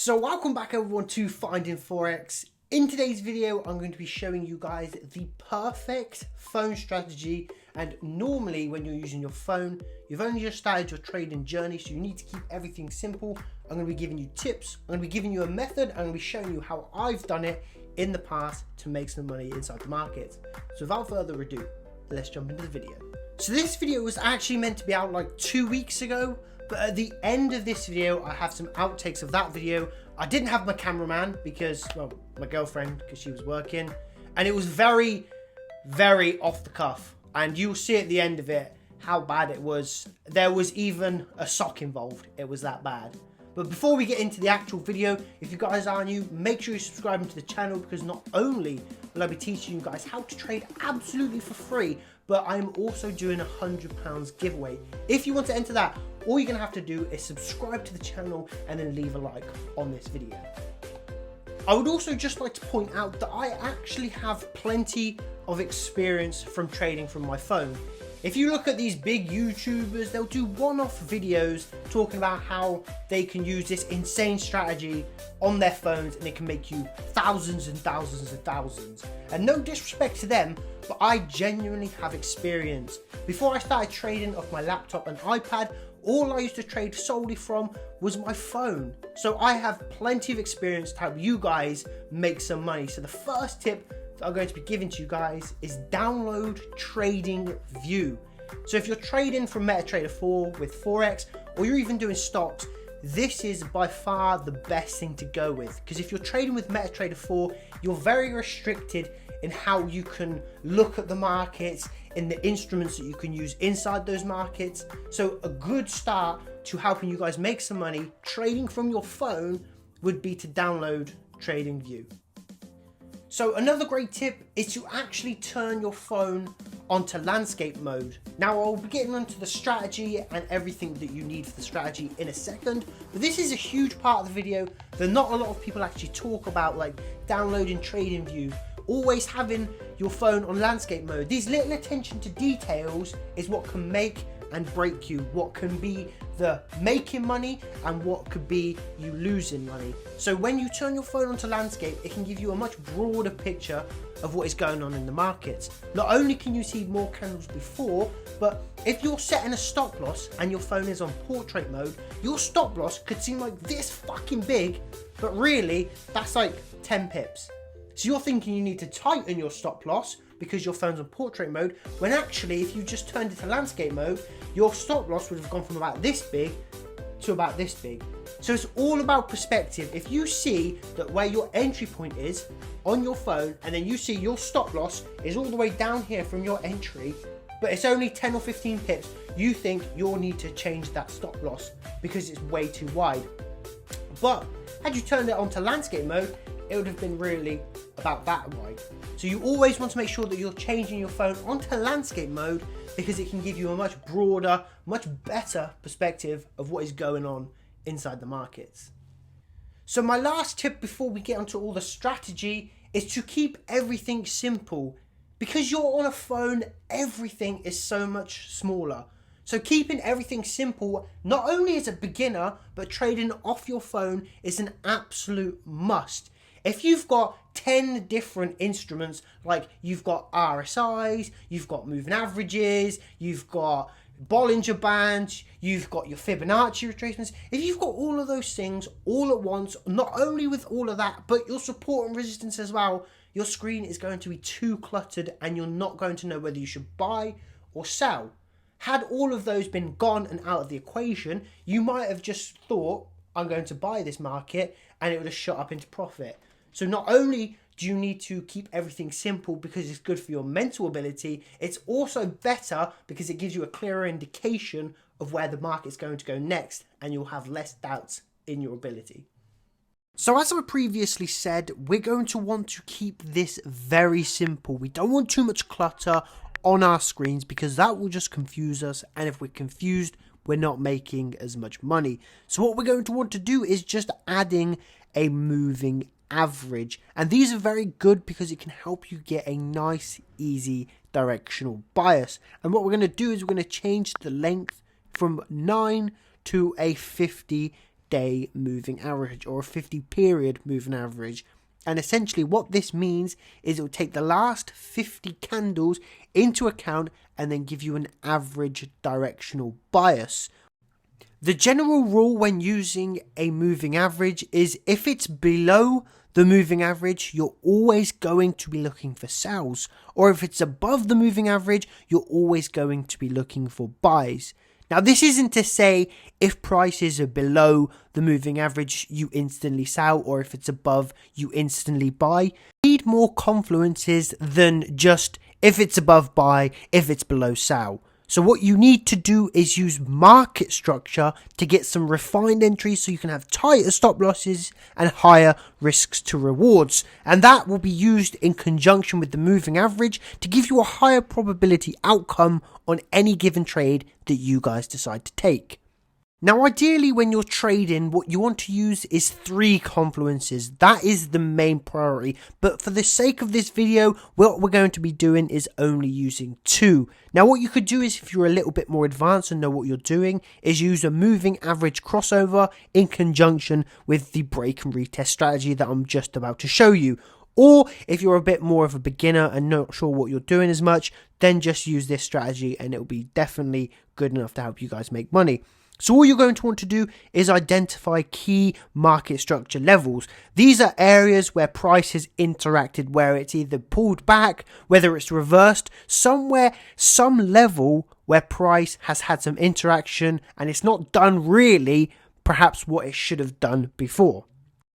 So welcome back everyone to Finding Forex. In today's video, I'm going to be showing you guys the perfect phone strategy. And normally when you're using your phone, you've only just started your trading journey, so you need to keep everything simple. I'm going to be giving you tips, I'm going to be giving you a method, I'm going to be showing you how I've done it in the past to make some money inside the market. So without further ado, let's jump into the video. So this video was actually meant to be out like 2 weeks ago, but at the end of this video, I have some outtakes of that video. I didn't have my cameraman because, well, my girlfriend, because she was working, and it was very, very off the cuff. And you'll see at the end of it how bad it was. There was even a sock involved. It was that bad. But before we get into the actual video, if you guys are new, make sure you're subscribing to the channel, because not only will I be teaching you guys how to trade absolutely for free, but I'm also doing a £100 giveaway. If you want to enter that, all you're gonna have to do is subscribe to the channel and then leave a like on this video. I would also just like to point out that I actually have plenty of experience from trading from my phone. If you look at these big YouTubers, they'll do one-off videos talking about how they can use this insane strategy on their phones and it can make you thousands and thousands and thousands. And no disrespect to them, but I genuinely have experience. Before I started trading off my laptop and iPad, all I used to trade solely from was my phone. So I have plenty of experience to help you guys make some money. So the first tip that I'm going to be giving to you guys is download TradingView. So if you're trading from MetaTrader 4 with Forex, or you're even doing stocks, this is by far the best thing to go with. Because if you're trading with MetaTrader 4, you're very restricted in how you can look at the markets, in the instruments that you can use inside those markets. So a good start to helping you guys make some money trading from your phone would be to download TradingView. So another great tip is to actually turn your phone onto landscape mode. Now I'll be getting onto the strategy and everything that you need for the strategy in a second, but this is a huge part of the video that not a lot of people actually talk about, like downloading TradingView, always having your phone on landscape mode. These little attention to details is what can make and break you, what can be the making money and what could be you losing money. So when you turn your phone onto landscape, it can give you a much broader picture of what is going on in the markets. Not only can you see more candles before, but if you're setting a stop loss and your phone is on portrait mode, your stop loss could seem like this fucking big, but really that's like 10 pips. So you're thinking you need to tighten your stop loss because your phone's on portrait mode, when actually if you just turned it to landscape mode, your stop loss would have gone from about this big to about this big. So it's all about perspective. If you see that where your entry point is on your phone, and then you see your stop loss is all the way down here from your entry, but it's only 10 or 15 pips, you think you'll need to change that stop loss because it's way too wide. But had you turned it onto landscape mode, it would have been really about that wide. So you always want to make sure that you're changing your phone onto landscape mode, because it can give you a much broader, much better perspective of what is going on inside the markets. So my last tip before we get onto all the strategy is to keep everything simple. Because you're on a phone, everything is so much smaller. So keeping everything simple, not only as a beginner, but trading off your phone is an absolute must. If you've got 10 different instruments, like you've got RSIs, you've got moving averages, you've got Bollinger Bands, you've got your Fibonacci retracements, if you've got all of those things all at once, not only with all of that, but your support and resistance as well, your screen is going to be too cluttered and you're not going to know whether you should buy or sell. Had all of those been gone and out of the equation, you might have just thought, I'm going to buy this market, and it would have shot up into profit. So not only do you need to keep everything simple because it's good for your mental ability, it's also better because it gives you a clearer indication of where the market's going to go next, and you'll have less doubts in your ability. So as I previously said, we're going to want to keep this very simple. We don't want too much clutter on our screens because that will just confuse us, and if we're confused, we're not making as much money. So what we're going to want to do is just adding a moving average, and these are very good because it can help you get a nice easy directional bias. And what we're going to do is we're going to change the length from 9 to a 50 50-day moving average or a 50-period moving average. And essentially what this means is it will take the last 50 candles into account and then give you an average directional bias. The general rule when using a moving average is if it's below the moving average, you're always going to be looking for sells. Or if it's above the moving average, you're always going to be looking for buys. Now, this isn't to say if prices are below the moving average, you instantly sell, or if it's above, you instantly buy. You need more confluences than just if it's above, buy, if it's below, sell. So what you need to do is use market structure to get some refined entries so you can have tighter stop losses and higher risks to rewards. And that will be used in conjunction with the moving average to give you a higher probability outcome on any given trade that you guys decide to take. Now, ideally, when you're trading, what you want to use is 3 confluences. That is the main priority. But for the sake of this video, what we're going to be doing is only using 2. Now, what you could do is, if you're a little bit more advanced and know what you're doing, is use a moving average crossover in conjunction with the break and retest strategy that I'm just about to show you. Or if you're a bit more of a beginner and not sure what you're doing as much, then just use this strategy and it'll be definitely good enough to help you guys make money. So all you're going to want to do is identify key market structure levels. These are areas where price has interacted, where it's either pulled back, whether it's reversed, somewhere, some level where price has had some interaction and it's not done really perhaps what it should have done before.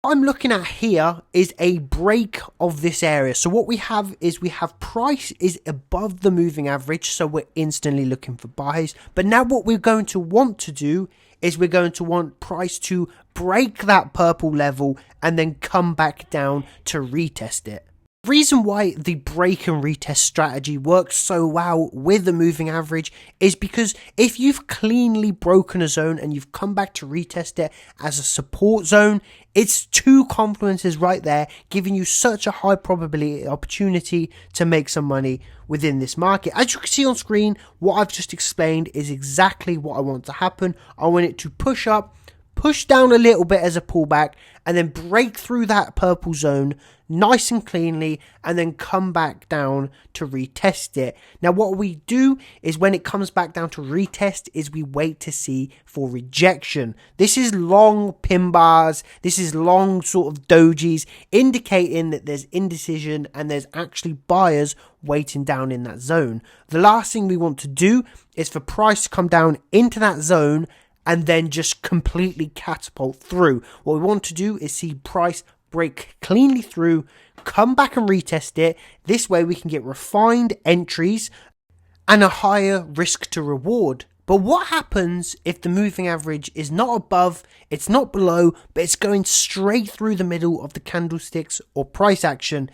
What I'm looking at here is a break of this area. So what we have is we have price is above the moving average, so we're instantly looking for buys. But now what we're going to want to do is we're going to want price to break that purple level and then come back down to retest it. The reason why the break and retest strategy works so well with the moving average is because if you've cleanly broken a zone and you've come back to retest it as a support zone, it's 2 confluences right there giving you such a high probability opportunity to make some money within this market. As you can see on screen, what I've just explained is exactly what I want to happen. I want it to push up, push down a little bit as a pullback, and then break through that purple zone nice and cleanly and then come back down to retest it. Now what we do is when it comes back down to retest is we wait to see for rejection. This is long pin bars, this is long sort of dojis indicating that there's indecision and there's actually buyers waiting down in that zone. The last thing we want to do is for price to come down into that zone and then just completely catapult through. What we want to do is see price break cleanly through, come back and retest it. This way we can get refined entries and a higher risk to reward. But what happens if the moving average is not above, it's not below, but it's going straight through the middle of the candlesticks or price action?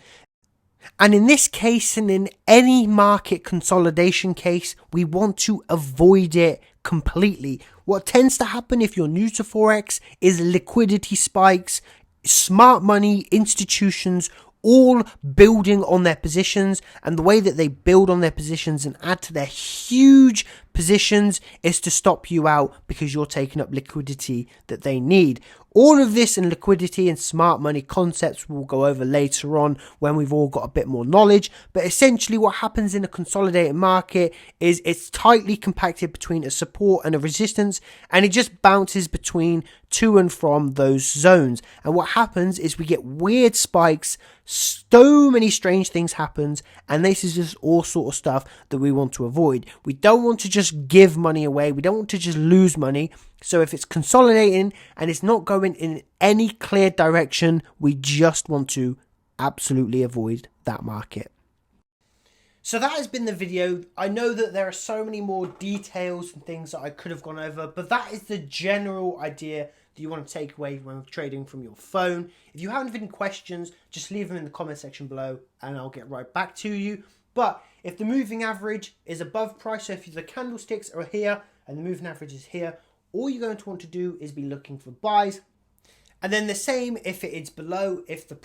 And in this case, and in any market consolidation case, we want to avoid it completely. What tends to happen if you're new to Forex is liquidity spikes, smart money, institutions, all building on their positions, and the way that they build on their positions and add to their huge positions is to stop you out because you're taking up liquidity that they need. All of this and liquidity and smart money concepts we'll go over later on when we've all got a bit more knowledge. But essentially what happens in a consolidated market is it's tightly compacted between a support and a resistance, and it just bounces between to and from those zones. And what happens is we get weird spikes, so many strange things happens, and this is just all sort of stuff that we want to avoid. We don't want to just give money away, we don't want to just lose money. So if it's consolidating and it's not going in any clear direction, we just want to absolutely avoid that market. So that has been the video. I know that there are so many more details and things that I could have gone over, but that is the general idea that you want to take away when trading from your phone. If you have any questions, just leave them in the comment section below and I'll get right back to you. But if the moving average is above price, so if the candlesticks are here and the moving average is here, all you're going to want to do is be looking for buys. And then the same if it is below, if the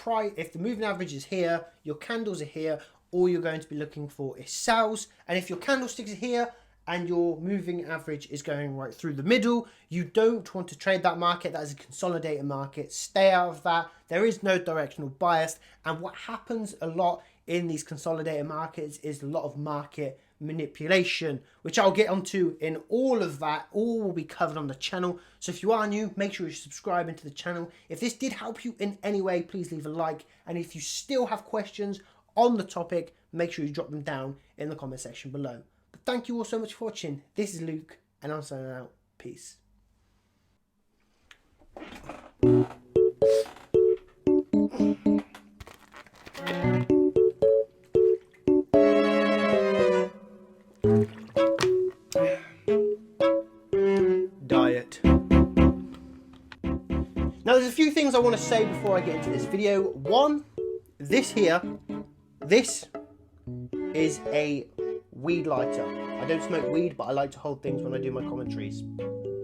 moving average is here, your candles are here, all you're going to be looking for is sells. And if your candlesticks are here and your moving average is going right through the middle. You don't want to trade that market. That is a consolidated market. Stay out of that. There is no directional bias. And what happens a lot in these consolidated markets is a lot of market manipulation, which I'll get onto in all of that. All will be covered on the channel. So if you are new, make sure you subscribe into the channel. If this did help you in any way, please leave a like. And if you still have questions on the topic, make sure you drop them down in the comment section below. But thank you all so much for watching. This is Luke, and I'm signing out. Peace. Diet. Now there's a few things I want to say before I get into this video. One, this is a weed lighter. I don't smoke weed, but I like to hold things when I do my commentaries.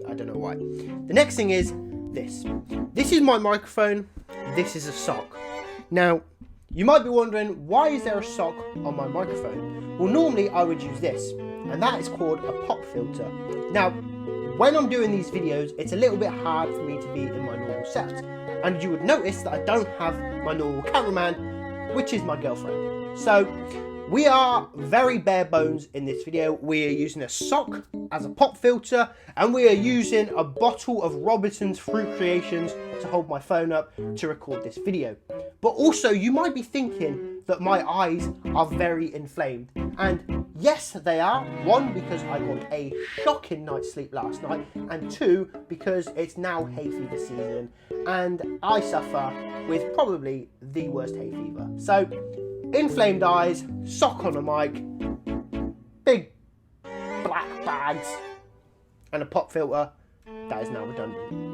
I don't know why. The next thing is this. This is my microphone. This is a sock. Now, you might be wondering, why is there a sock on my microphone? Well, normally I would use this, and that is called a pop filter. Now, when I'm doing these videos, it's a little bit hard for me to be in my normal setup. And you would notice that I don't have my normal cameraman, which is my girlfriend. So, we are very bare bones in this video. We are using a sock as a pop filter, and we are using a bottle of Robinson's Fruit Creations to hold my phone up to record this video. But also, you might be thinking that my eyes are very inflamed. And yes, they are. One, because I got a shocking night's sleep last night. And two, because it's now hay fever season. And I suffer with probably the worst hay fever. So, inflamed eyes, sock on a mic, big black bags, and a pop filter that is now redundant.